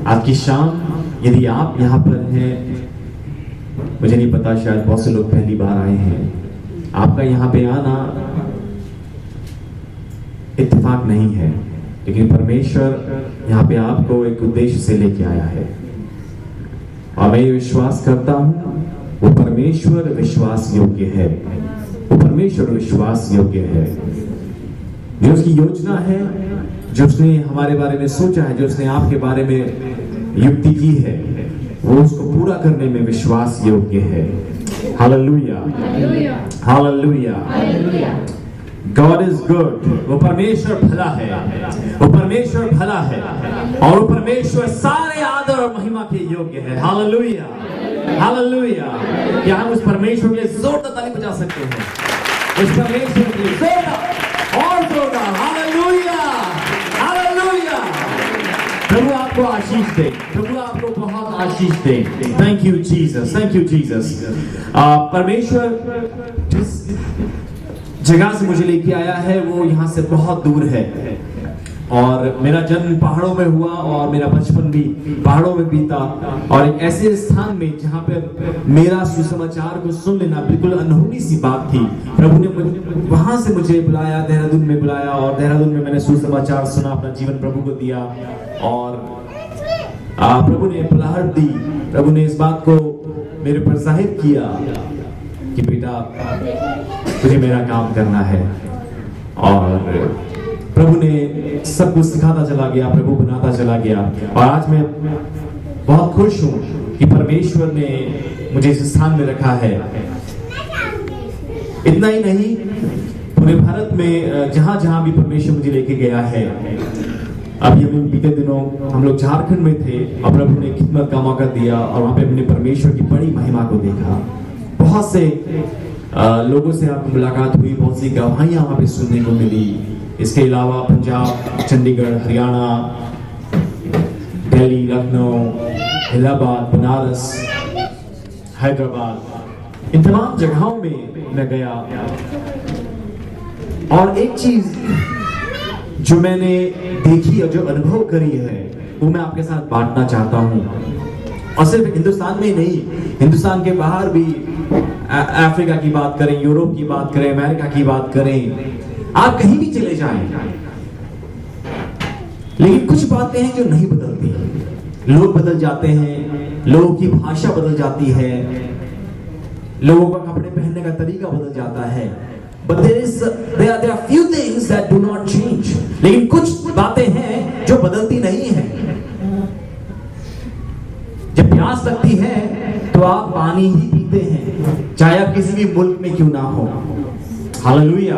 आज की शाम यदि आप यहाँ पर हैं, मुझे नहीं पता, शायद बहुत से लोग पहली बार आए हैं, आपका यहाँ पे आना इत्तेफाक नहीं है, लेकिन परमेश्वर यहाँ पे आपको एक उद्देश्य से लेके आया है। और मैं ये विश्वास करता हूँ वो परमेश्वर विश्वास योग्य है, वो परमेश्वर विश्वास योग्य है। जो उसकी योजना है, जो उसने हमारे बारे में सोचा है, जो उसने आपके बारे में युक्ति की है, वो उसको पूरा करने में विश्वास योग्य है। Hallelujah, hallelujah. God is good। वो परमेश्वर भला है, वो परमेश्वर भला है, और वो परमेश्वर सारे आदर और महिमा के योग्य है। Hallelujah, hallelujah. क्या हम उस परमेश्वर के लिए जोरदार ताली बजा सकते हैं? उस परमेश्वर के लिए जोरदार और जोरदार हालेलुया, हालेलुया। प्रभु आपको आशीष दे, प्रभु आपको बहुत आशीष दे। Thank you Jesus, thank you Jesus. परमेश्वर जिस जगह से मुझे लेके आया है वो यहाँ से बहुत दूर है, और मेरा जन्म पहाड़ों में हुआ और मेरा बचपन भी पहाड़ों में बीता, और एक ऐसे स्थान में जहाँ पे मेरा सुसमाचार को सुन लेना बिल्कुल अनहोनी सी बात थी। प्रभु ने वहां से मुझे बुलाया, देहरादून में बुलाया, और देहरादून में मैंने सुसमाचार सुना, अपना जीवन प्रभु को दिया, और प्रभु ने बुलाहट दी। प्रभु ने इस बात को मेरे पर जाहिर किया कि बेटा तुझे मेरा काम करना है, और प्रभु ने सब कुछ सिखाता चला गया, प्रभु बनाता चला गया। और आज मैं बहुत खुश हूं कि परमेश्वर ने मुझे इस स्थान में रखा है। इतना ही नहीं, पूरे भारत में जहां जहां भी परमेश्वर मुझे लेके गया है, अभी बीते दिनों हम लोग झारखंड में थे और प्रभु ने खिदमत का मौका दिया, और वहां पे हमने परमेश्वर की बड़ी महिमा को देखा। बहुत से लोगों से आपकी मुलाकात हुई, बहुत सी गवाहियां वहां पे सुनने को मिली। इसके अलावा पंजाब, चंडीगढ़, हरियाणा, दिल्ली, लखनऊ, इलाहाबाद, बनारस, हैदराबाद, इन तमाम जगहों में मैं गया, और एक चीज जो मैंने देखी और जो अनुभव करी है वो मैं आपके साथ बांटना चाहता हूं। और सिर्फ हिंदुस्तान में ही नहीं, हिंदुस्तान के बाहर भी, अफ्रीका की बात करें, यूरोप की बात करें, अमेरिका की बात करें, आप कहीं भी चले जाएं, लेकिन कुछ बातें हैं जो नहीं बदलती। लोग बदल जाते हैं, लोगों की भाषा बदल जाती है, लोगों का कपड़े पहनने का तरीका बदल जाता है, but there are few things that do not change। लेकिन कुछ बातें हैं जो बदलती नहीं है। जब प्यास लगती है तो आप पानी ही पीते हैं, चाहे आप किसी भी मुल्क में क्यों ना हो। हालेलुया।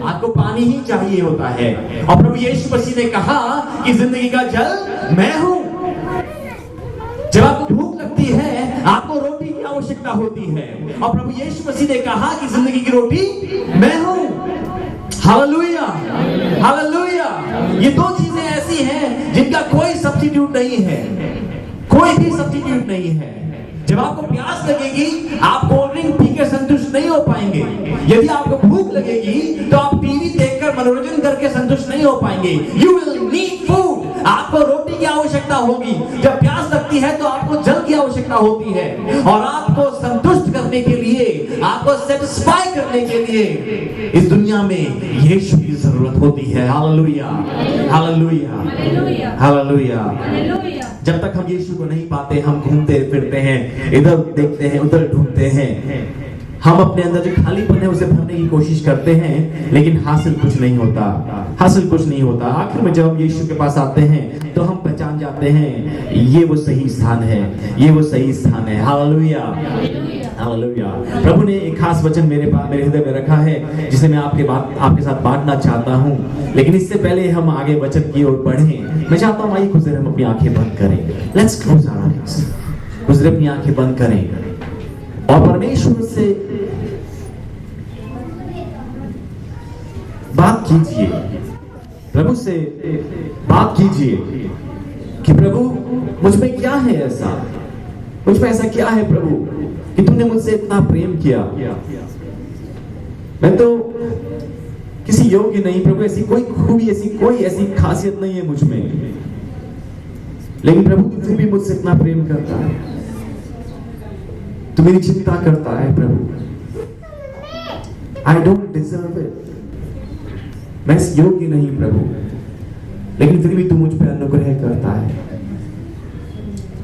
आपको पानी ही चाहिए होता है, और प्रभु यीशु मसीह ने कहा कि जिंदगी का जल मैं हूं। जब आपको भूख लगती है, आपको रोटी की आवश्यकता होती है, और प्रभु यीशु मसीह ने कहा कि जिंदगी की रोटी मैं हूं। Hallelujah, hallelujah. ये दो चीजें ऐसी हैं जिनका कोई सब्स्टिट्यूट नहीं है, कोई भी सब्स्टिट्यूट नहीं है। जब आपको प्यास लगेगी, आप कोल्ड ड्रिंक पी के संतुष्ट नहीं हो पाएंगे। यदि आपको भूख लगेगी तो आप टीवी देखकर मनोरंजन करके संतुष्ट नहीं हो पाएंगे। You will need food. आपको रोटी की आवश्यकता होगी। जब प्यास लगती है तो आपको जल की आवश्यकता होती है, और आपको संतुष्ट करने के लिए, आपको सेटिस्फाई करने के लिए इस दुनिया में यीशु की जरूरत होती है। Hallelujah, hallelujah, hallelujah. जब तक हम यीशु को नहीं पाते, हम घूमते फिरते हैं, इधर देखते हैं, उधर ढूंढते हैं, हम अपने अंदर जो खालीपन है उसे भरने की कोशिश करते हैं, लेकिन हासिल कुछ नहीं होता, हासिल कुछ नहीं होता। आखिर में जब हम यीशु के पास आते हैं तो हम पहचान जाते हैं ये वो सही स्थान है, ये वो सही स्थान है। Hallelujah, hallelujah. प्रभु ने एक खास वचन मेरे हृदय में रखा है, जिसे मैं आपके साथ बांटना चाहता हूं। लेकिन इससे पहले हम आगे वचन की ओर बढ़ें, मैं चाहता हूं आइए कुछ देर हम अपनी आंखें बंद करें। Let's close our eyes. कुछ देर अपनी आंखें बंद करें और परमेश्वर से बात कीजिए, प्रभु से बात कीजिए कि प्रभु मुझ में क्या है ऐसा, मुझ में ऐसा क्या है प्रभु कि तूने मुझसे इतना प्रेम किया। मैं तो किसी योग्य नहीं प्रभु, ऐसी कोई खूबी, कोई ऐसी खासियत नहीं है मुझ में, लेकिन प्रभु तू फिर भी मुझसे इतना प्रेम करता है, तू मेरी चिंता करता है प्रभु। आई डोंट डिजर्व इट, मैं इस योग्य नहीं प्रभु, लेकिन फिर भी तू मुझ पर अनुग्रह करता है।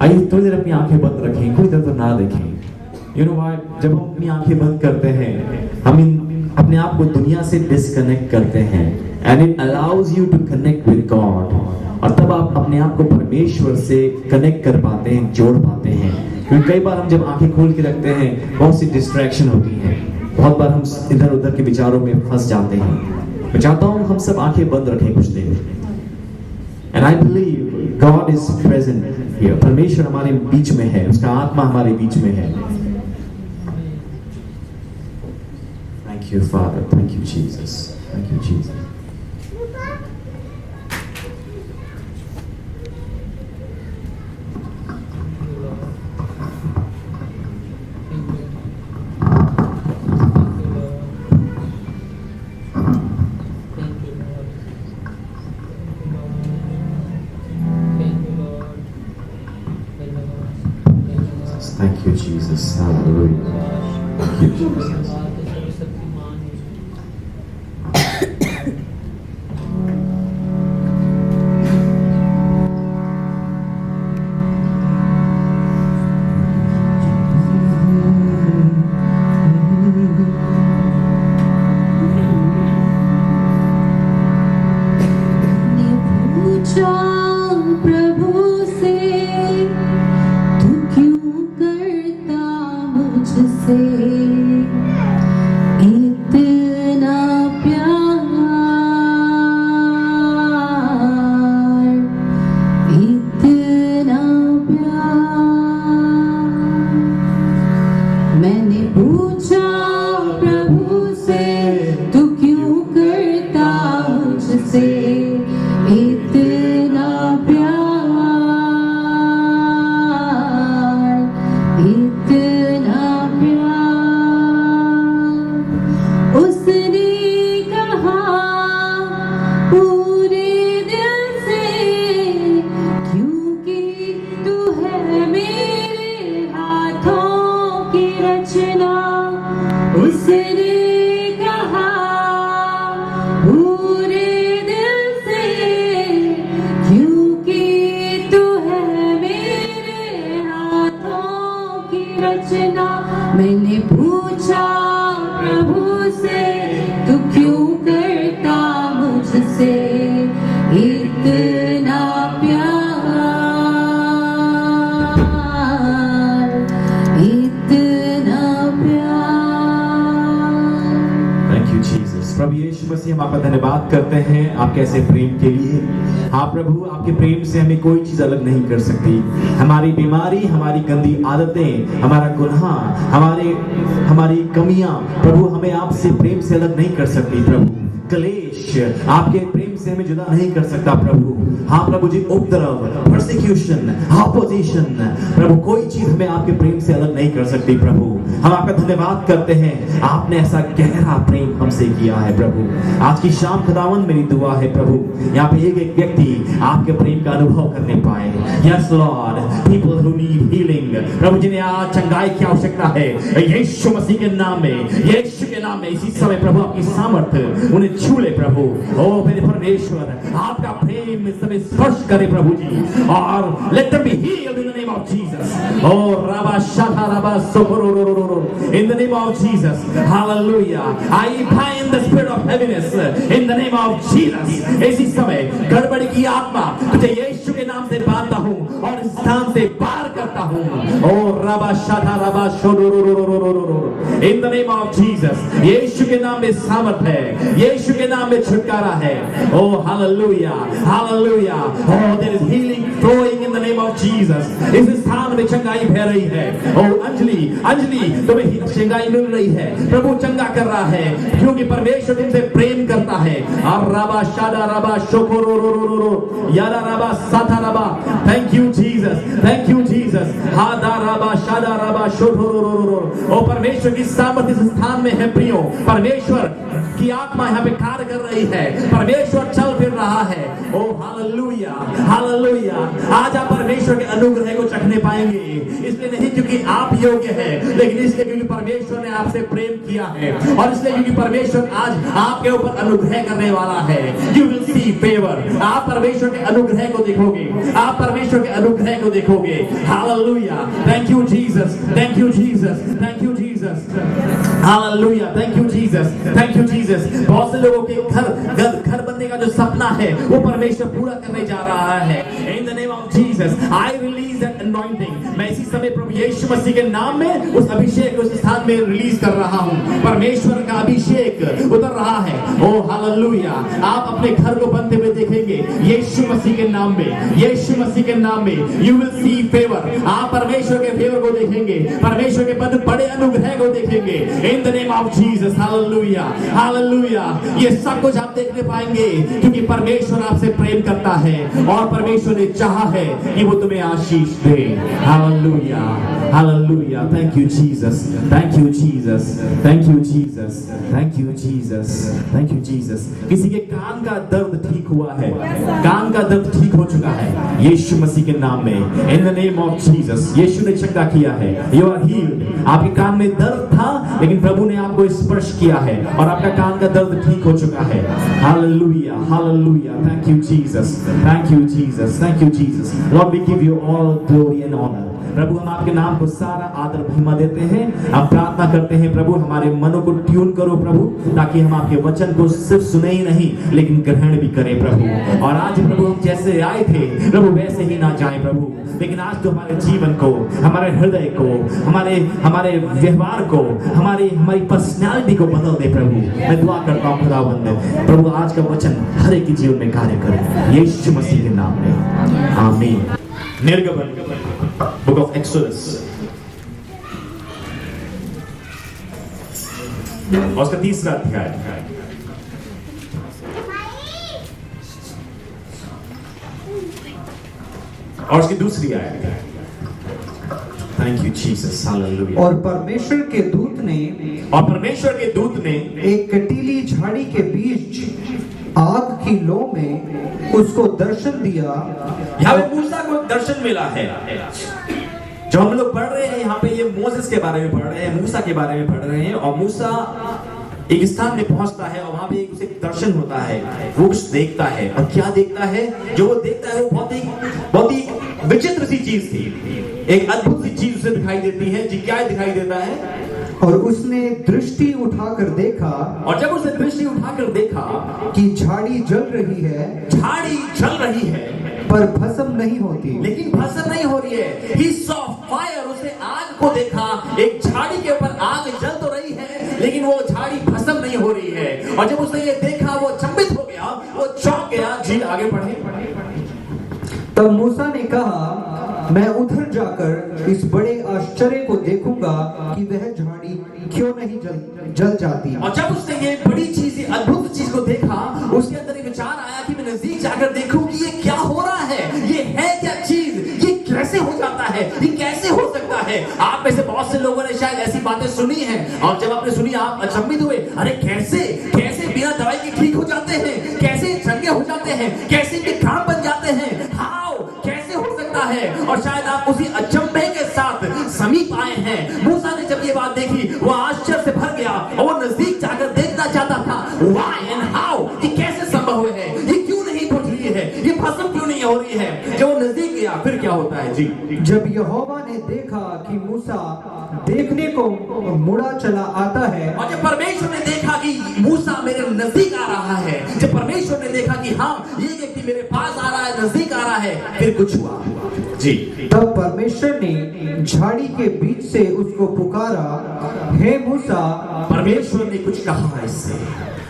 आइए थोड़ी देर अपनी आंखें बंद रखें, कोई तरफ ना देखें। यू नो व्हाट, जब हम अपनी आंखें बंद करते हैं, हम अपने आप को दुनिया से डिस्कनेक्ट करते हैं, and it allows you to connect with God. और तब आप अपने आप को परमेश्वर से कनेक्ट कर पाते हैं, जोड़ पाते हैं। क्योंकि कई बार हम जब आंखें खोल के रखते हैं, बहुत सी डिस्ट्रैक्शन होती है, बहुत बार हम इधर उधर के विचारों में फंस जाते हैं। मैं चाहता हूं हम सब आंखें बंद रखें कुछ देर, and I believe God is present here. परमेश्वर हमारे बीच में है, उसका आत्मा हमारे बीच में है। Thank you father, thank you Jesus, thank you Jesus. Thank you, Jesus. Hallelujah. Thank you, Jesus. मैंने पूछा प्रभु से, तू क्यों करता मुझसे इतना प्यार, इतना प्यार। Thank you Jesus. प्रभु यीशु मसीह, हम आपका धन्यवाद करते हैं आपके ऐसे प्रेम के लिए। हाँ प्रभु, आपके प्रेम से हमें कोई चीज अलग नहीं कर सकती। हमारी बीमारी, हमारी गंदी आदतें, हमारा गुनाह, हमारी कमियां प्रभु हमें आपसे प्रेम से अलग नहीं कर सकती। प्रभु क्लेश आपके प्रेम से हमें जुदा नहीं कर सकता प्रभु। हाँ प्रभु जी, उपद्रव, परसिक्यूशन, ऑपोजिशन, प्रभु कोई चीज हमें आपके प्रेम से अलग नहीं कर सकती। प्रभु हम आपका धन्यवाद करते हैं, आपने ऐसा गहरा प्रेम हमसे किया है प्रभु। आज की शाम खुदावन मेरी दुआ है प्रभु, यहाँ पे एक एक व्यक्ति आपके प्रेम का अनुभव करने पाए। Yes Lord, people who need healing, प्रभु जिन्हें आज चंगाई की आवश्यकता है, यीशु मसीह के नाम में, यीशु के नाम में इसी समय प्रभु आपकी सामर्थ्य उन्हें छू ले प्रभु। ओ मेरे परमेश्वर, आपका प्रेम इस समय स्पर्श करे प्रभु जी, और let them be healed in the name of Jesus. ओ राबा शाथा राबा सोकोरोरोरोरो, in the name of Jesus, hallelujah. I bind the spirit of heaviness in the name of Jesus. इसी समय गड़बड़ी की आत्मा तुझे यीशु के नाम से बांधता हूं और इस स्थान से पार करता हूं। ओ राबा शाथा राबा शोरोरोरोरोरो, in the name of Jesus. यीशु के नाम में सामर्थ है, यीशु के नाम में छुटकारा है। Oh hallelujah, hallelujah. Oh there is healing flowing in the name of Jesus. इस स्थान में चंगाई बह रही है। ओ अंजलि, अंजलि तुम्हें चंगाई मिल रही है, प्रभु चंगा कर रहा है, क्योंकि परमेश्वर तुमसे प्रेम करता है। और राबा शादा राबा शोकोरोरोरोरो, यारा राबा साथा राबा। Thank you Jesus, thank you Jesus. हादा राबा शादा राबा शोधो। ओ परमेश्वर की सामर्थ इस स्थान में है प्रियो। परमेश्वर की आत्मा यहाँ पे कार्य कर रही है, परमेश्वर चल फिर रहा है। Oh hallelujah, hallelujah. आज आप परमेश्वर के अनुग्रह को चखने पाएंगे, इसलिए नहीं क्योंकि आप योग्य हैं, लेकिन इसलिए क्योंकि परमेश्वर ने आपसे प्रेम किया है, और इसलिए क्योंकि परमेश्वर आज आपके ऊपर अनुग्रह करने वाला है। You will see favour. आप परमेश्वर के अनुग्रह को देखोगे, आप परमेश्वर के अनुग्रह को देखोगे। Hallelujah, thank you Jesus, thank you Jesus, thank you Jesus. Hallelujah, thank you Jesus, thank you Jesus. बहुत से लोगों के घर बनने का जो सपना है वो परमेश्वर पूरा करने जा रहा है। इन the name of Jesus I release that anointing. मैं इसी समय प्रभु यीशु मसीह के नाम में उस अभिषेक उस स्थान में रिलीज कर रहा हूं। परमेश्वर का अभिषेक उतर रहा है। Oh hallelujah. आप अपने घर को बनते हुए देखेंगे यीशु मसीह के नाम में, यीशु मसीह के नाम में। You will see favour. आप परमेश्वर के फेवर को देखेंगे, परमेश्वर के बड़े अनुग्रह को देखेंगे। इन the name of Jesus. Hallelujah, hallelujah. ये सब कुछ आप देखने पाएंगे क्योंकि परमेश्वर आपसे प्रेम करता है और परमेश्वर ने चाहा है कि वो तुम्हें आशीष दे। Hallelujah, hallelujah. Thank you Jesus, thank you Jesus, thank you Jesus, thank you Jesus, thank you Jesus. किसी के कान का दर्द ठीक हुआ है, कान का दर्द ठीक हो चुका है यीशु मसीह के नाम में। In the name of Jesus. यीशु ने चंगा किया है। You are healed. आपके कान में दर्द था लेकिन प्रभु ने आपको स्पर्श किया है और आपका कान का दर्द ठीक हो चुका है। Hallelujah, hallelujah. Thank you Jesus, thank you Jesus, thank you Jesus. Lord we give you all glory and honour. प्रभु हम आपके नाम को सारा आदर महिमा देते हैं। हम प्रार्थना करते हैं प्रभु हमारे मनों को ट्यून करो प्रभु, ताकि हम आपके वचन को सिर्फ सुने ही नहीं लेकिन ग्रहण भी करें प्रभु। और आज प्रभु हम जैसे आए थे प्रभु वैसे ही ना जाएं प्रभु, लेकिन आज तो हमारे जीवन को, हमारे हृदय को, हमारे व्यवहार को, हमारी पर्सनैलिटी को बदल दे प्रभु। मैं दुआ करता हूँ खुदावंद प्रभु आज का वचन हर एक के जीवन में कार्य करे यीशु मसीह के नाम में, आमीन। निर्गमन बुक ऑफ एक्सोडस और उसका 30वां अध्याय और उसकी दूसरी आयत। Thank you Jesus, hallelujah. और परमेश्वर के दूत ने एक कटीली झाड़ी के बीच आग की लौ में उसको दर्शन दिया। यहाँ पे मूसा को दर्शन मिला है। जो हम लोग पढ़ रहे हैं यहाँ पे ये मोसेस के बारे में पढ़ रहे हैं, मूसा के बारे में पढ़ रहे हैं। और मूसा एक स्थान में पहुंचता है और वहां पे उसे दर्शन होता है। वो कुछ देखता है और क्या देखता है, जो वो देखता है वो बहुत ही विचित्र सी चीज थी। एक अद्भुत सी चीज उसे दिखाई देती है। जी क्या दिखाई देता है? और उसने दृष्टि उठाकर देखा, और जब उसने दृष्टि उठाकर देखा कि झाड़ी जल रही है, झाड़ी जल रही है पर भस्म नहीं होती। लेकिन भस्म नहीं हो रही है। He saw fire, उसने आग को देखा। एक झाड़ी के ऊपर आग जल तो रही है लेकिन वो झाड़ी भस्म नहीं हो रही है। और जब उसने ये देखा वो चंबित हो गया, वो चौंक गया। जी आगे पढ़े। तब मूसा ने कहा, मैं उधर जाकर इस बड़े आश्चर्य को देखूंगा कि वह झाड़ी क्यों नहीं जल जाती। और जब उसने ये बड़ी चीज, अद्भुत चीज को देखा, उसके अंदर एक विचार आया कि मैं नजदीक जाकर देखूं कि ये क्या हो रहा है, ये है क्या चीज, ये कैसे हो जाता है, ये कैसे हो सकता है। आप में से बहुत से लोगों ने शायद ऐसी बातें सुनी हैं और जब आपने सुनी आप अचंभित हुए। अरे कैसे बिना दवाई के ठीक हो जाते हैं, कैसे चंगे हो जाते हैं, कैसे इनके काम बन जाते हैं, हाउ कैसे हो सकता है। और शायद आप उसी अचंभे के साथ समीप आए हैं। मूसा ने जब ये बात देखी वो आश्चर्य से भर गया और वो नजदीक जाकर देखना चाहता था। व्हाई एंड हाउ, ये कैसे संभव है, ये क्यों नहीं बुझ रही है, ये भस्म क्यों नहीं हो रही है। जब वो नजदीक गया फिर क्या होता है जी। जब यहोवा ने देखा कि मूसा देखने को मुड़ा चला आता है, और जब परमेश्वर ने देखा कि मूसा मेरे नजदीक आ रहा है, जब परमेश्वर ने देखा कि हाँ ये व्यक्ति मेरे पास आ रहा है, नजदीक आ रहा है, फिर कुछ हुआ जी। तब परमेश्वर ने झाड़ी के बीच से उसको पुकारा, हे मूसा। परमेश्वर ने कुछ कहा इससे।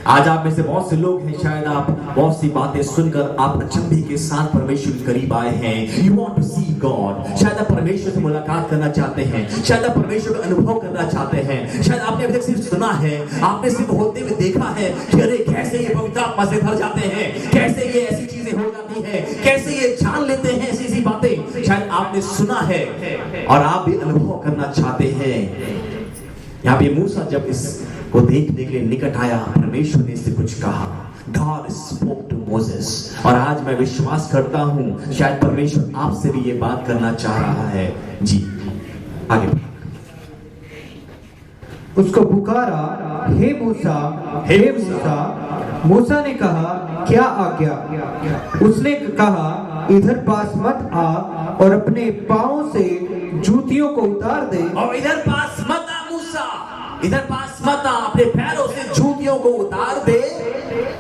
आज आप में से बहुत से लोग हैं, शायद आप बहुत सी बातें सुनकर आप अचंभे के साथ परमेश्वर के करीब आए हैं। You want to see God. शायद आप परमेश्वर से मुलाकात करना चाहते हैं, शायद आप परमेश्वर का अनुभव करना चाहते हैं। शायद आपने अभी तक सिर्फ सुना है, आपने सिर्फ होते हुए देखा है कि अरे कैसे ये पवित्र आत्मा से भर जाते हैं, कैसे ये ऐसी चीजें हो जाती है, कैसे ये जान लेते हैं ऐसी बातें। शायद आपने सुना है और आप भी अनुभव करना चाहते हैं। यहाँ पे मूसा जब इसको देखने के लिए निकट आया, परमेश्वर ने इससे कुछ कहा। God spoke to Moses। और आज मैं विश्वास करता हूँ शायद परमेश्वर आपसे भी ये बात करना चाह रहा है। जी आगे उसको पुकारा, हे मूसा, हे मूसा। मूसा ने कहा, क्या आज्ञा? उसने कहा, इधर पास मत आ और अपने पांव से जूतियों को उतार दे। और इधर पास मत आ मूसा, इधर पास मत आ, अपने पैरों से जूतियों को उतार दे,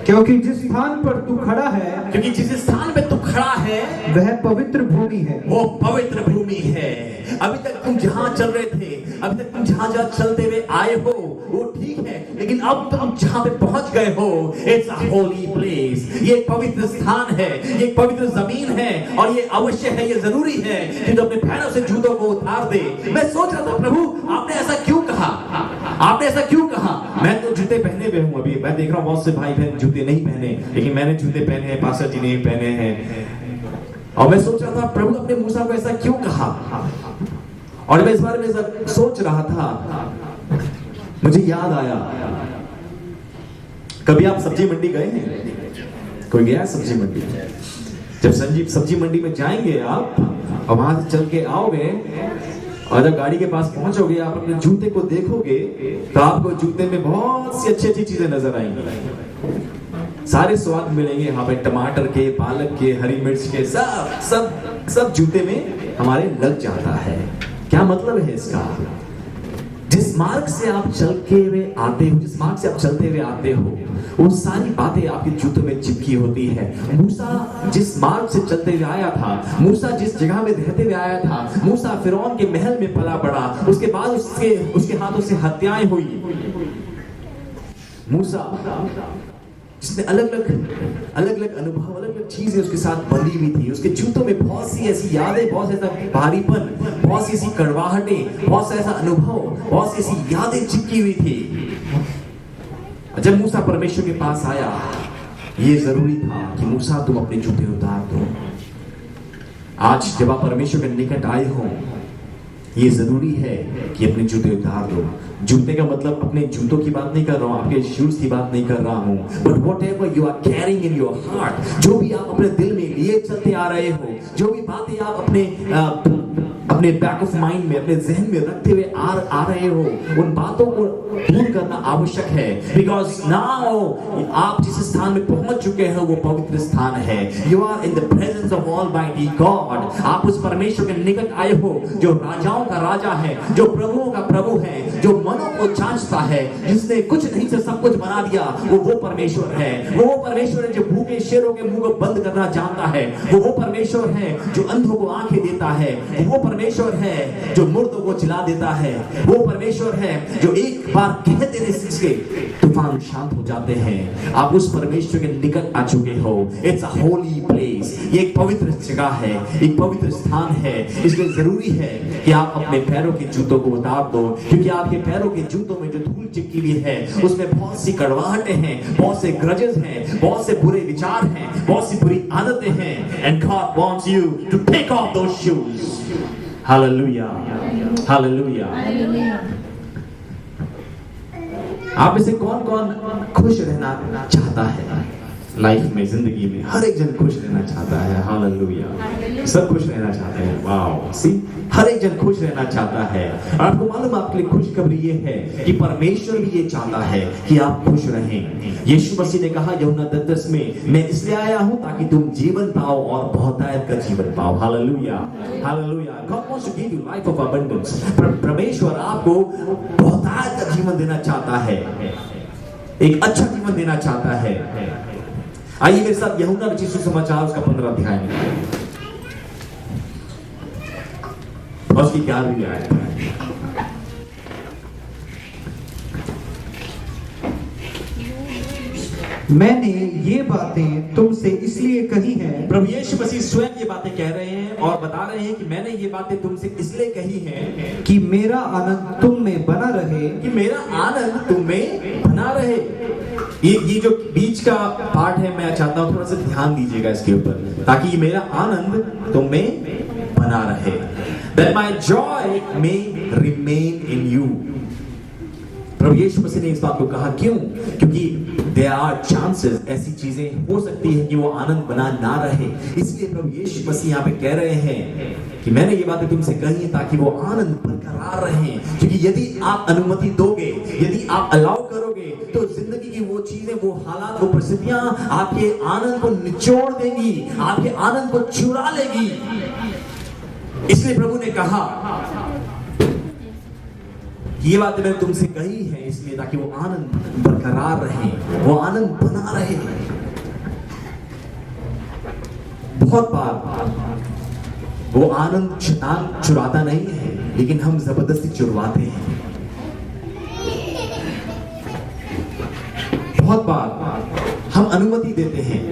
क्योंकि जिस स्थान पर तू खड़ा है, क्योंकि जिस स्थान पे तू खड़ा है वह पवित्र भूमि है। वो पवित्र भूमि है। अभी तक तुम जहां चल रहे थे, अभी तक तुम जहां जहां चलते हुए आए हो वो ठीक है, लेकिन अब तुम जहां पे पहुंच गए हो, इट्स अ होली प्लेस। ये एक पवित्र स्थान है, ये एक पवित्र जमीन है, और ये अवश्य है, ये जरूरी है कि तुम अपने पैरों से जूतों को उतार दे। मैं सोच रहा था, प्रभु आपने ऐसा क्यों कहा? आपने ऐसा क्यों कहा? मैं तो जूते पहने हुए हूं। अभी मैं देख रहा हूं बहुत से भाई बहन जूते नहीं पहने, लेकिन मैंने जूते पहने हैं, पास्टर जी ने पहने हैं। और मैं सोच रहा था, प्रभु अपने मूसा को ऐसा क्यों कहा? और मैं इस बारे में सोच रहा था, मुझे याद आया, कभी आप सब्जी मंडी गए हैं? कोई गया सब्जी मंडी? जब सब्जी मंडी में जाएंगे आप और वहां से चल के आओगे और जब गाड़ी के पास पहुंचोगे, आप अपने जूते को देखोगे तो आपको जूते में बहुत सी अच्छी अच्छी चीजें नजर आएंगी। सारे स्वाद मिलेंगे यहाँ पे, टमाटर के, पालक के, हरी मिर्च के, सब सब सब जूते में हमारे लग जाता है। क्या मतलब है इसका? जिस मार्ग से आप चलते हुए आते हो, जिस मार्ग से आप चलते हुए आते हो, वो सारी बातें आपके जूतों में चिपकी होती है। मूसा जिस मार्ग से चलते हुए आया था, मूसा जिस जगह में रहते हुए आया था, मूसा फिरौन के महल में पला बड़ा, उसके बाद उसके हाथों से हत्याएं हुई। मूसा जिसने अलग अलग अनुभव, अलग अलग चीजें उसके साथ बंधी हुई थी, उसके जूतों में बहुत सी ऐसी यादें, बहुत सा ऐसा भारीपन, बहुत सी ऐसी कड़वाहटें, बहुत सा ऐसा अनुभव, बहुत सी ऐसी यादें चिपकी हुई थी। जब मूसा परमेश्वर के पास आया, ये जरूरी था कि मूसा तुम अपने जूते उतार दो। आज जब आप परमेश्वर के निकट आए हो, ये जरूरी है कि अपने जूते उतार दो। जूते का मतलब अपने जूतों की बात नहीं कर रहा हूं, आपके शूज की बात नहीं कर रहा हूं, but whatever you are carrying in your heart, जो भी आप अपने दिल में लिए चलते आ रहे हो, जो भी बातें आप अपने बैक ऑफ माइंड में, अपने जहन में रखते हुए आ रहे हो, उन बातों को दूर करना आवश्यक है। बिकॉज नाउ आप जिस स्थान में पहुंच चुके हो वो पवित्र स्थान है। You are in the presence of almighty God. आप उस परमेश्वर के निकट आए हो जो राजाओं का राजा है, जो प्रभुओं का प्रभु है, जो मनों को जांचता है, जिसने कुछ नहीं से सब कुछ बना दिया। वो परमेश्वर है। वो परमेश्वर है जो भूखे शेरों के मुंह को बंद करना जानता है। वो परमेश्वर है जो अंधों को आंखें देता है। वो परमेश्वर है जो मुर्दों को जिला देता है। वो परमेश्वर है जो एक बार कह देने से तूफान शांत हो जाते हैं। आप उस परमेश्वर के निकट आ चुके हो। It's a holy place. ये एक पवित्र जगह है, एक पवित्र स्थान है। इसलिए जरूरी है कि आप अपने पैरों के जूतों को उतार दो, क्योंकि आपके पैरों के जूतों में जो धूल चिपकी हुई है उसमें बहुत सी कड़वाहटें हैं, बहुत से ग्रजेस हैं, बहुत से बुरे विचार हैं, बहुत सी बुरी आदतें हैं। And God wants you to take off those shoes. Hallelujah, hallelujah. आप में से कौन कौन खुश रहना चाहता है लाइफ में, जिंदगी में? हर एक जन खुश रहना चाहता है। हालेलुया। सब खुश रहना चाहते हैं। वाओ, सी, हर एक जन खुश रहना चाहता है। और आपको मालूम, आपके लिए खुशखबरी ये है कि परमेश्वर भी ये चाहता है कि आप खुश रहें। यीशु मसीह ने कहा यूहन्ना 10:10 में, मैं इसलिए आया हूं ताकि तुम जीवन पाओ और बहुतायत का जीवन पाओ। Hallelujah, hallelujah. God wants to give you life of abundance. परमेश्वर आपको बहुतायत का जीवन देना चाहता है, एक अच्छा जीवन देना चाहता है। आइए मेरे साथ यूहन्ना रचित सुसमाचार उसका 15 अध्याय में और उसकी 11वीं आयत है। मैंने ये बातें तुमसे इसलिए कही हैं। प्रभु यीशु मसीह स्वयं ये बातें कह रहे हैं और बता रहे हैं कि मैंने ये बातें तुमसे इसलिए कही हैं कि मेरा आनंद तुम में बना रहे, कि मेरा आनंद तुम में बना रहे। ये जो बीच का पार्ट है, मैं चाहता हूं थोड़ा सा ध्यान दीजिएगा इसके ऊपर, ताकि मेरा आनंद तुम में बना रहे, that my joy may remain in you। प्रभु यीशु मसीह ने इस बात को कहा, क्यों? क्योंकि there are chances, ऐसी चीजें हो सकती है कि वो आनंद बना ना रहे। इसलिए प्रभु यीशु मसीह यहाँ पे कह रहे हैं कि मैंने ये बातें तुमसे कही ताकि वो आनंद बरकरार रहे। क्योंकि यदि आप अनुमति दोगे, यदि आप अलाउ करोगे, तो जिंदगी की वो चीजें, वो हालात, वो परिस्थितियां आपके आनंद को निचोड़ देंगी, आपके आनंद को चुरा लेगी। इसलिए प्रभु ने कहा ये बात मैंने तुमसे कही है इसलिए ताकि वो आनंद बरकरार रहे, वो आनंद बना रहे। बहुत बार वो आनंद शैतान चुराता नहीं है, लेकिन हम जबरदस्ती चुरवाते हैं। बहुत बार हम अनुमति देते हैं,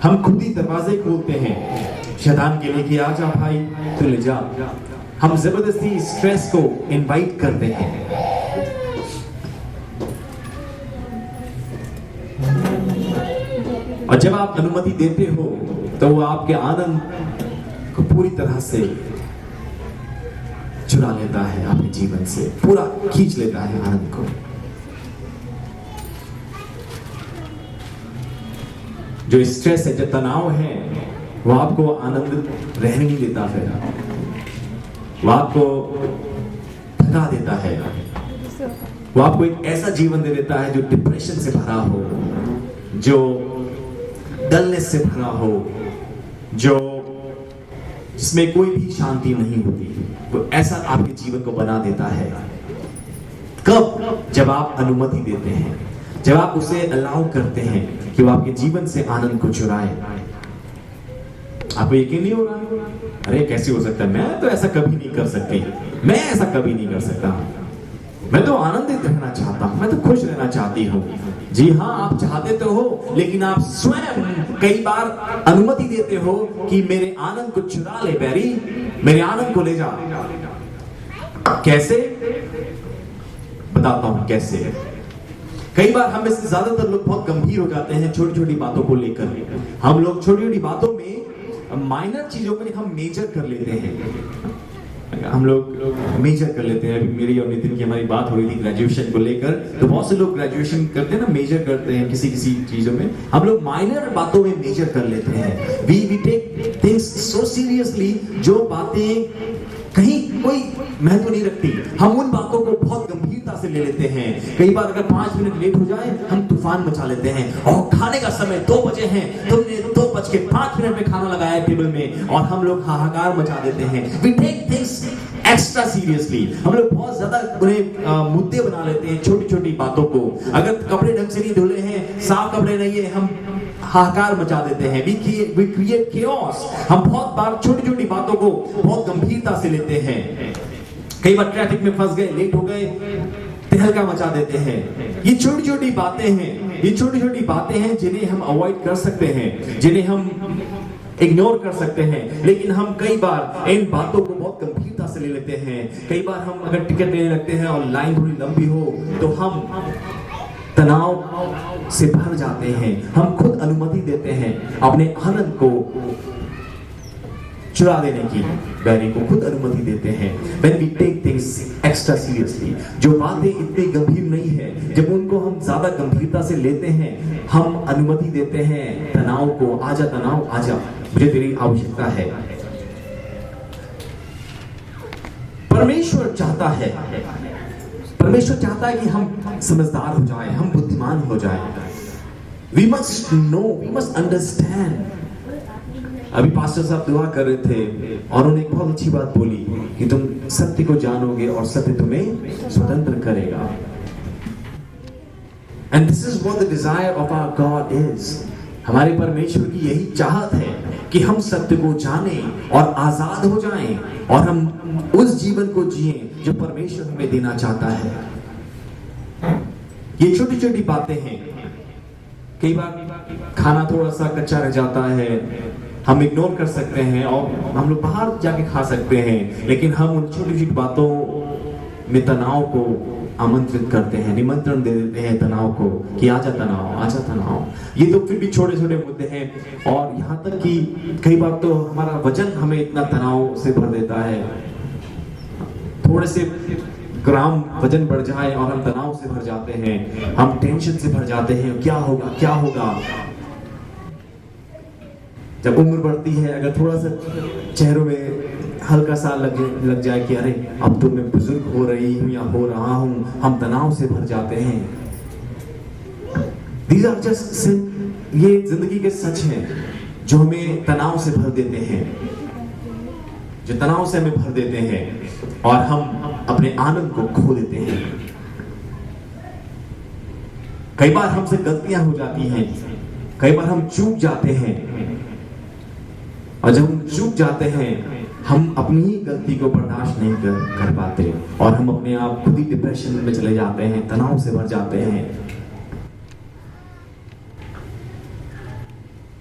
हम खुद ही दरवाजे खोलते हैं शैतान के लिए कि आजा भाई तू ले जा। हम जबरदस्ती स्ट्रेस को इनवाइट करते हैं। और जब आप अनुमति देते हो तो वो आपके आनंद को पूरी तरह से चुरा लेता है, आपके जीवन से पूरा खींच लेता है आनंद को। जो स्ट्रेस है, जो तनाव है, वो आपको आनंद रहने नहीं देता, फिर वो आपको थका देता है, वो आपको एक ऐसा जीवन दे देता है जो डिप्रेशन से भरा हो, जो डलनेस से भरा हो, जो जिसमें कोई भी शांति नहीं होती। वो ऐसा आपके जीवन को बना देता है। कब? जब आप अनुमति देते हैं, जब आप उसे अलाउ करते हैं कि वो आपके जीवन से आनंद को चुराए। आपको यकीन नहीं हो रहा? अरे कैसे हो सकता है? मैं तो ऐसा कभी नहीं कर सकती, मैं ऐसा कभी नहीं कर सकता, मैं तो आनंदित रहना चाहता हूं, मैं तो खुश रहना चाहती हूँ। जी हाँ, आप चाहते तो हो, लेकिन आप स्वयं कई बार अनुमति देते हो कि मेरे आनंद को चुरा ले बैरी, मेरे आनंद को ले जा। कैसे? बताता हूं कैसे। कई बार हम इससे ज्यादातर लोग बहुत गंभीर हो जाते हैं छोटी छोटी बातों को लेकर। हम लोग छोटी छोटी बातों में, माइनर चीजों में हम मेजर कर लेते हैं। हम लोग मेजर कर लेते हैं। मेरी और नितिन की हमारी बात हो रही थी ग्रेजुएशन को लेकर, तो बहुत से लोग ग्रेजुएशन करते हैं ना, मेजर करते हैं किसी किसी चीजों में। हम लोग माइनर बातों में मेजर कर लेते हैं। We take things so seriously, जो बातें कहीं कोई महत्व नहीं रखती, हम उन बातों को बहुत गंभीरता से ले लेते हैं। कई बार अगर 5 मिनट लेट हो जाए, हम तूफान मचा लेते हैं। और खाने का समय 2 बजे है, तुमने 2:05 में खाना लगाया टेबल में, और हम लोग हाहाकार मचा देते हैं। We take things extra seriously। हम लोग बहुत ज्यादा उन्हें मुद्दे बना लेते हैं छोटी छोटी बातों को। अगर कपड़े ढंग से नहीं धुले हैं, साफ कपड़े नहीं है, हम हाहाकार मचा देते हैं। We create chaos। हम बहुत बार छोटी छोटी बातों को बहुत गंभीरता से लेते हैं। कई बार ट्रैफिक में फंस गए, लेट हो गए, तहलका मचा देते हैं। ये छोटी छोटी बातें हैं, ये छोटी छोटी बातें हैं जिन्हें हम अवॉइड कर सकते हैं, जिन्हें हम इग्नोर कर सकते हैं। लेकिन हम कई बार इन बातों को बहुत गंभीरता से ले लेते हैं। कई बार हम अगर टिकट लेने लगते हैं और लाइन थोड़ी लंबी हो, तो हम तनाव से भर जाते हैं। हम खुद अनुमति देते हैं अपने आनंद को चुरा देने की, बैरी को खुद अनुमति देते हैं। When we take things extra seriously, जो बातें इतनी गंभीर नहीं है, जब उनको हम ज्यादा गंभीरता से लेते हैं, हम अनुमति देते हैं तनाव को। आजा तनाव, आजा, मुझे तेरी आवश्यकता है। परमेश्वर चाहता है, परमेश्वर चाहता है कि हम समझदार हो जाएं, हम बुद्धिमान हो जाएं। We must know, we must understand। अभी पास्टर साहब दुआ कर रहे थे और उन्होंने एक बहुत अच्छी बात बोली कि तुम सत्य को जानोगे और सत्य तुम्हें स्वतंत्र करेगा। And this is what the desire of our God is। हमारे परमेश्वर की यही चाहत है कि हम सत्य को जानें और आजाद हो जाएं, और हम उस जीवन को जिएं जो परमेश्वर हमें देना चाहता है। ये छोटी छोटी बातें हैं। कई बार खाना थोड़ा सा कच्चा रह जाता है, हम इग्नोर कर सकते हैं और हम लोग बाहर जाके खा सकते हैं, लेकिन हम उन छोटी छोटी बातों में तनाव को आमंत्रित करते हैं, निमंत्रण दे देते हैं तनाव को कि आजा तनाव, आजा तनाव। ये तो फिर भी छोटे छोटे मुद्दे हैं, और यहाँ तक कि कई बार तो हमारा वजन हमें इतना तनाव से भर देता है, थोड़े से ग्राम वजन बढ़ जाए और हम तनाव से भर जाते हैं, हम टेंशन से भर जाते हैं, क्या होगा क्या होगा। जब उम्र बढ़ती है, अगर थोड़ा सा चेहरों में हल्का सा लग जाए कि अरे अब तो मैं बुजुर्ग हो रही हूँ या हो रहा हूँ, हम तनाव से भर जाते हैं। These are just ये जिंदगी के सच हैं जो हमें तनाव से भर देते हैं, जो तनाव से हमें भर देते हैं, और हम अपने आनंद को खो देते हैं। कई बार हमसे गलतियां हो जाती हैं, कई बार हम चूक जाते हैं, और जब हम चूक जाते हैं हम अपनी ही गलती को बर्दाश्त नहीं कर पाते, और हम अपने आप खुद ही डिप्रेशन में चले जाते हैं, तनाव से भर जाते हैं।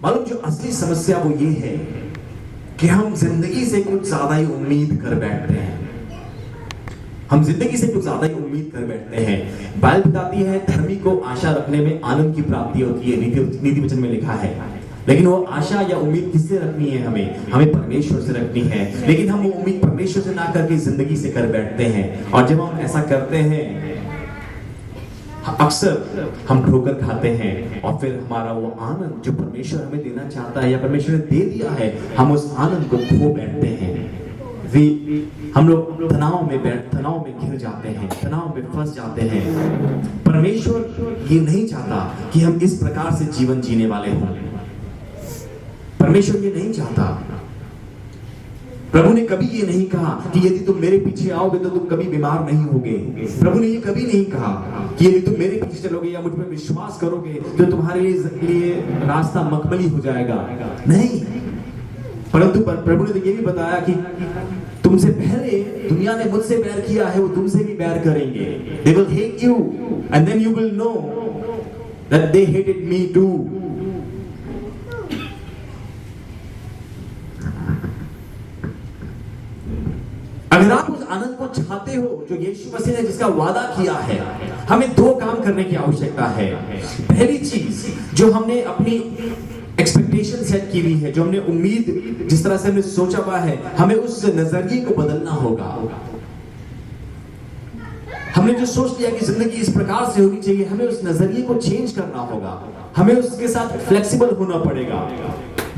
मालूम जो असली समस्या वो ये है कि हम जिंदगी से कुछ ज्यादा ही उम्मीद कर बैठते हैं। हम जिंदगी से कुछ ज्यादा ही उम्मीद कर बैठते हैं। बाइबल बताती है धर्मी को आशा रखने में आनंद की प्राप्ति होती है, नीति वचन में लिखा है। लेकिन वो आशा या उम्मीद किससे रखनी है? हमें परमेश्वर से रखनी है। लेकिन हम वो उम्मीद परमेश्वर से ना करके जिंदगी से कर बैठते हैं, और जब हम ऐसा करते हैं अक्सर हम ठोकर खाते हैं, और फिर हमारा वो आनंद जो परमेश्वर हमें देना चाहता है या परमेश्वर ने दे दिया है, हम उस आनंद को खो बैठते हैं। हम लोग तनाव में घिर जाते हैं, तनाव में फंस जाते हैं। परमेश्वर ये नहीं चाहता कि हम इस प्रकार से जीवन जीने वाले हों। परमेश्वर ये नहीं चाहता। प्रभु ने कभी ये नहीं कहा कि यदि तुम मेरे पीछे आओगे तो तुम कभी बीमार नहीं होगे। प्रभु ने ये कभी नहीं कहा कि यदि तुम मेरे पीछे चलोगे या मुझ पर विश्वास करोगे तो तुम्हारे लिए रास्ता मखमली हो जाएगा। नहीं, परंतु प्रभु ने तो ये भी बताया कि तुमसे पहले दुनिया ने मुझसे बैर किया है, वो तुमसे भी बैर करेंगे। They will hate you and then you will know that they hated me too. अगर आप उस आनंद को चाहते हो जो यीशु मसीह ने जिसका वादा किया है, हमें दो काम करने की आवश्यकता है। पहली चीज, जो हमने अपनी एक्सपेक्टेशन सेट की हुई है, जो हमने उम्मीद जिस तरह से हमने सोचा हुआ है, हमें उस नजरिए को बदलना होगा। हमने जो सोच लिया कि जिंदगी इस प्रकार से होनी चाहिए, हमें उस नजरिए को चेंज करना होगा। हमें उसके साथ फ्लेक्सिबल होना पड़ेगा।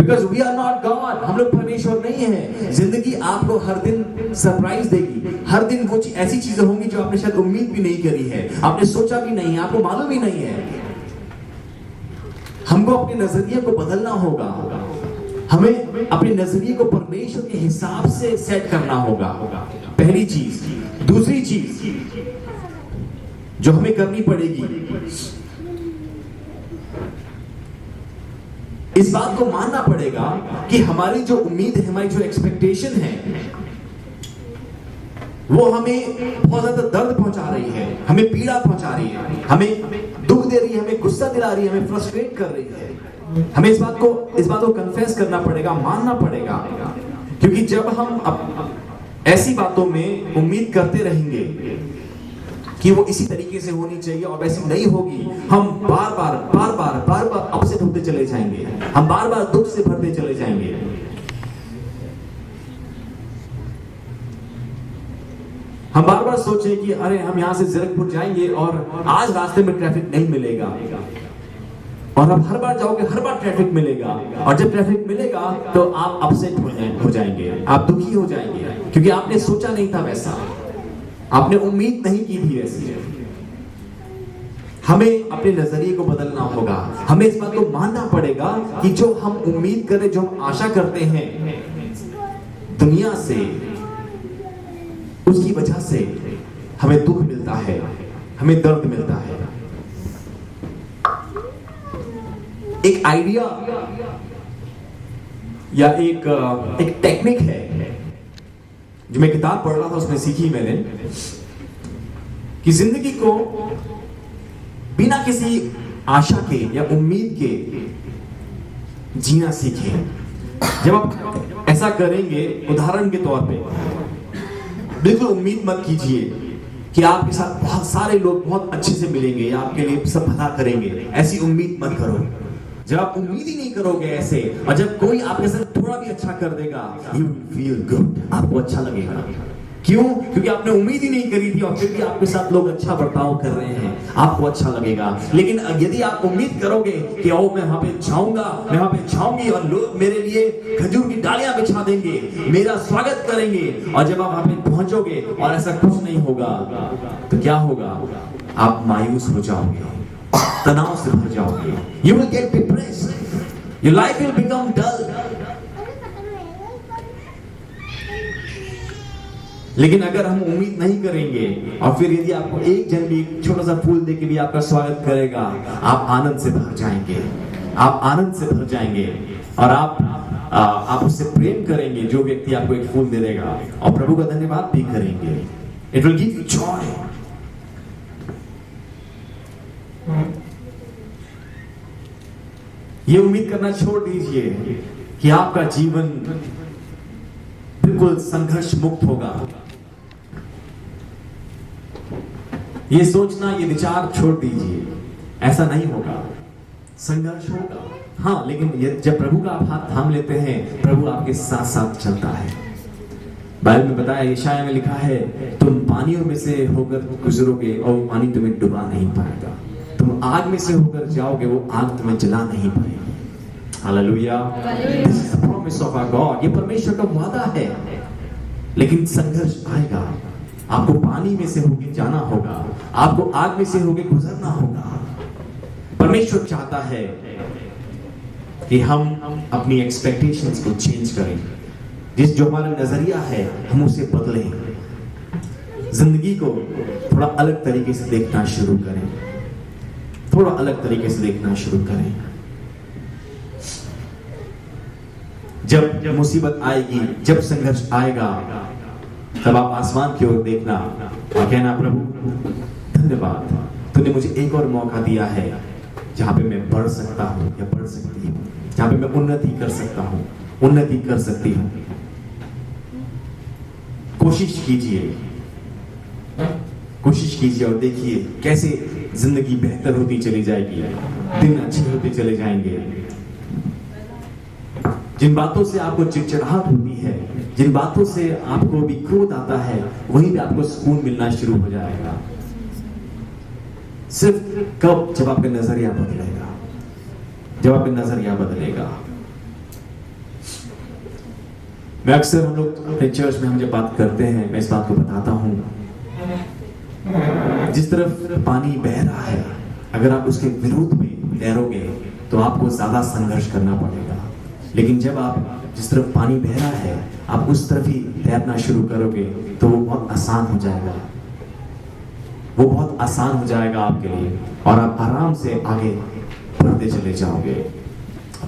Because we are not God, हम लोग परमेश्वर नहीं है। जिंदगी आपको हर दिन सरप्राइज देगी। हर दिन वो ऐसी चीजें होंगी जो आपने शायद उम्मीद भी नहीं करी है, आपने सोचा भी नहीं है, आपको मालूम ही नहीं है। हमको अपने नजरिए को बदलना होगा। हमें अपने नजरिए को परमेश्वर के हिसाब से सेट करना होगा, पहली चीज। दूसरी चीज जो हमें करनी पड़ेगी, इस बात को मानना पड़ेगा कि हमारी जो उम्मीद है, हमारी जो एक्सपेक्टेशन है, वो हमें बहुत ज्यादा दर्द पहुंचा रही है, हमें पीड़ा पहुंचा रही है, हमें दुख दे रही है, हमें गुस्सा दिला रही है, हमें फ्रस्ट्रेट कर रही है। हमें इस बात को कन्फेस करना पड़ेगा, मानना पड़ेगा। क्योंकि जब हम ऐसी बातों में उम्मीद करते रहेंगे कि वो इसी तरीके से होनी चाहिए और वैसी नहीं होगी, हम बार बार अपसेट होते चले जाएंगे, हम बार बार दुख से भरते चले जाएंगे। हम बार बार सोचें कि अरे हम यहां से जीरकपुर जाएंगे और आज रास्ते में ट्रैफिक नहीं मिलेगा, और आप हर बार जाओगे, हर बार ट्रैफिक मिलेगा, और जब ट्रैफिक मिलेगा तो आप अपसेट हो जाएंगे, आप दुखी हो जाएंगे, क्योंकि आपने सोचा नहीं था वैसा, आपने उम्मीद नहीं की थी ऐसी। हमें अपने नजरिए को बदलना होगा। हमें इस बात को मानना पड़ेगा कि जो हम उम्मीद करें, जो हम आशा करते हैं दुनिया से, उसकी वजह से हमें दुख मिलता है, हमें दर्द मिलता है। एक आइडिया या एक टेक्निक है जो मैं किताब पढ़ रहा था, उसमें सीखी मैंने कि जिंदगी को बिना किसी आशा के या उम्मीद के जीना सीखें। जब आप ऐसा करेंगे, उदाहरण के तौर पे, बिल्कुल उम्मीद मत कीजिए कि आपके साथ बहुत सारे लोग बहुत अच्छे से मिलेंगे या आपके लिए सब भला करेंगे। ऐसी उम्मीद मत करो। जब आप उम्मीद ही नहीं करोगे ऐसे, और जब कोई आपके साथ थोड़ा भी अच्छा कर देगा, यू विल फील गुड, आपको अच्छा लगेगा। क्यों? क्योंकि आपने उम्मीद ही नहीं करी थी और फिर भी आपके साथ लोग अच्छा बर्ताव कर रहे हैं, आपको अच्छा लगेगा। लेकिन यदि आप उम्मीद करोगे कि ओ मैं वहां पे जाऊंगा, मैं वहां पे जाऊंगी और लोग मेरे लिए खजूर की डालियां बिछा देंगे, मेरा स्वागत करेंगे, और जब आप वहां पे पहुंचोगे और ऐसा कुछ नहीं होगा, तो क्या होगा? आप मायूस हो जाओगे, तनाव से भर जाओगे। You will get depressed. Your life will become dull. लेकिन अगर हम उम्मीद नहीं करेंगे और फिर यदि आपको एक जन भी छोटा सा फूल देके भी आपका स्वागत करेगा, आप आनंद से भर जाएंगे, आप आनंद से भर जाएंगे, और आप उससे प्रेम करेंगे जो व्यक्ति आपको एक फूल दे देगा, और प्रभु का धन्यवाद भी करेंगे। It will give you joy. ये उम्मीद करना छोड़ दीजिए कि आपका जीवन बिल्कुल संघर्ष मुक्त होगा। ये सोचना, ये विचार छोड़ दीजिए, ऐसा नहीं होगा। संघर्ष होगा, हाँ, लेकिन जब प्रभु का आप हाथ थाम लेते हैं, प्रभु आपके साथ साथ चलता है। बाइबल में बताया, यशाया में लिखा है, तुम पानियों में से होकर गुजरोगे और वो पानी तुम्हें डुबा नहीं पाएगा। तुम आग में से होकर जाओगे, वो आग तुम्हें जला नहीं पाएगी। Hallelujah. This is the promise of our God. ये परमेश्वर का वादा है। लेकिन संघर्ष आएगा, आपको पानी में से होकर जाना होगा, आपको आग में से होकर गुजरना होगा। परमेश्वर चाहता है कि हम अपनी एक्सपेक्टेशंस को चेंज करें, जो हमारा नजरिया है हम उसे बदलें, जिंदगी को थोड़ा अलग तरीके से देखना शुरू करें, थोड़ा अलग तरीके से देखना शुरू करें। जब मुसीबत आएगी, जब संघर्ष आएगा, तब आप आसमान की ओर देखना और कहना, प्रभु धन्यवाद, तूने मुझे एक और मौका दिया है जहां पे मैं बढ़ सकता हूं या बढ़ सकती हूं, जहां पे मैं उन्नति कर सकता हूं, उन्नति कर सकती हूं। कोशिश कीजिए और देखिए कैसे जिंदगी बेहतर होती चली जाएगी, दिन अच्छे होते चले जाएंगे। जिन बातों से आपको चिड़चिड़ाहट होती है, जिन बातों से आपको भी क्रोध आता है, वहीं पे आपको सुकून मिलना शुरू हो जाएगा। सिर्फ कब? जब आपका नजरिया बदलेगा, जब आपका नजरिया बदलेगा। मैं अक्सर, हम लोग अपने चर्च में हम जब बात करते हैं, मैं इस बात को बताता हूं, जिस तरफ पानी बह रहा है, अगर आप उसके विरोध में तैरोगे तो आपको ज्यादा संघर्ष करना पड़ेगा। लेकिन जब आप जिस तरफ पानी बह रहा है, आप उस तरफ ही तैरना शुरू करोगे, तो वो बहुत आसान हो जाएगा, वो बहुत आसान हो जाएगा आपके लिए, और आप आराम से आगे बढ़ते चले जाओगे,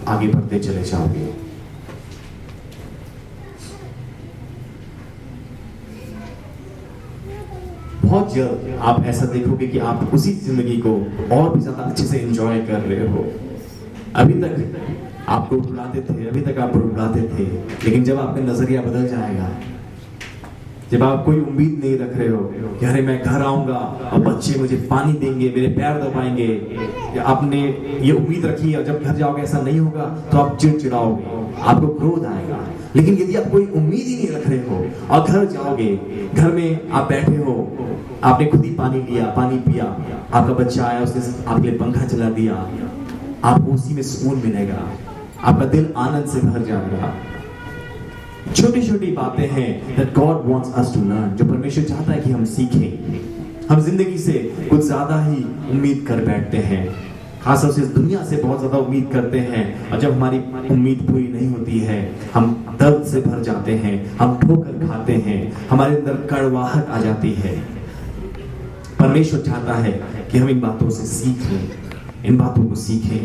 आगे बढ़ते चले जाओगे। बहुत जल्द आप ऐसा देखोगे कि आप उसी जिंदगी को और भी ज्यादा अच्छे से एंजॉय कर रहे हो। अभी तक आपको रुलाते थे, अभी तक आप रुलाते थे, लेकिन जब आपका नजरिया बदल जाएगा, जब आप कोई उम्मीद नहीं रख रहे हो कि अरे मैं घर आऊंगा और बच्चे मुझे पानी देंगे, मेरे पैर दबाएंगे, आपने ये उम्मीद रखी और जब घर जाओगे ऐसा नहीं होगा, तो आप चिड़चिड़ाओगे, आपको क्रोध आएगा। लेकिन यदि आप कोई उम्मीद ही नहीं रख रहे हो और घर जाओगे, घर में आप बैठे हो, आपने खुद ही पानी लिया, पानी पिया, आपका बच्चा आया, उसने आपके लिए पंखा चला दिया, आपको उसी में सुकून मिलेगा, आपका दिल आनंद से भर जाएगा। छोटी छोटी बातें हैं that God wants us to learn, जो परमेश्वर चाहता है कि हम सीखें। हम जिंदगी से कुछ ज्यादा ही उम्मीद कर बैठते हैं, खासतौर से इस दुनिया से बहुत ज्यादा उम्मीद करते हैं, और जब हमारी उम्मीद पूरी नहीं होती है, हम दर्द से भर जाते हैं, हम ठोकर खाते हैं, हमारे अंदर कड़वाहट आ जाती है। परमेश्वर चाहता है कि हम इन बातों से सीख लें, इन बातों को सीखें।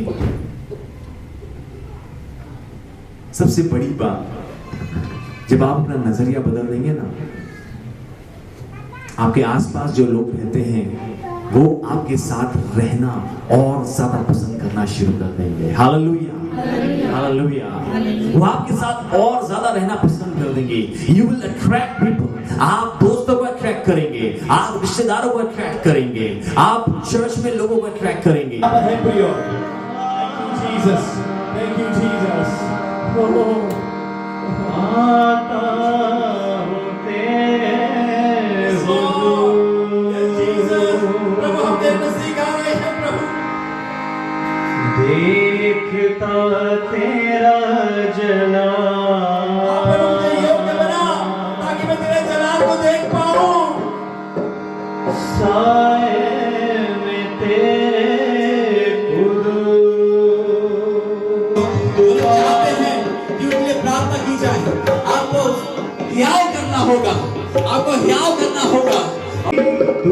सबसे बड़ी बात, जब आप अपना नजरिया बदल देंगे ना, आपके आसपास जो लोग रहते हैं वो आपके साथ रहना और ज्यादा पसंद करना शुरू कर देंगे। Hallelujah, hallelujah. वो आपके साथ और ज्यादा रहना पसंद कर देंगे। यू विल अट्रैक्ट पीपल, आप दोस्तों को अट्रैक्ट करेंगे, आप रिश्तेदारों को अट्रैक्ट करेंगे, आप चर्च में लोगों को अट्रैक्ट करेंगे। Thank you, Jesus. आता हूँ तेरे प्रभु हम तेरे नजदीक आ रहे हैं प्रभु। देखता तेरा जलाल, प्रभु मुझे योग्य बना ताकि मैं तेरे जलाल को देख पाऊं। साए में तेरे लोग चाहते हैं कि उनके लिए प्रार्थना की जाए। आपको हियाव करना होगा, आपको हियाव करना होगा। तू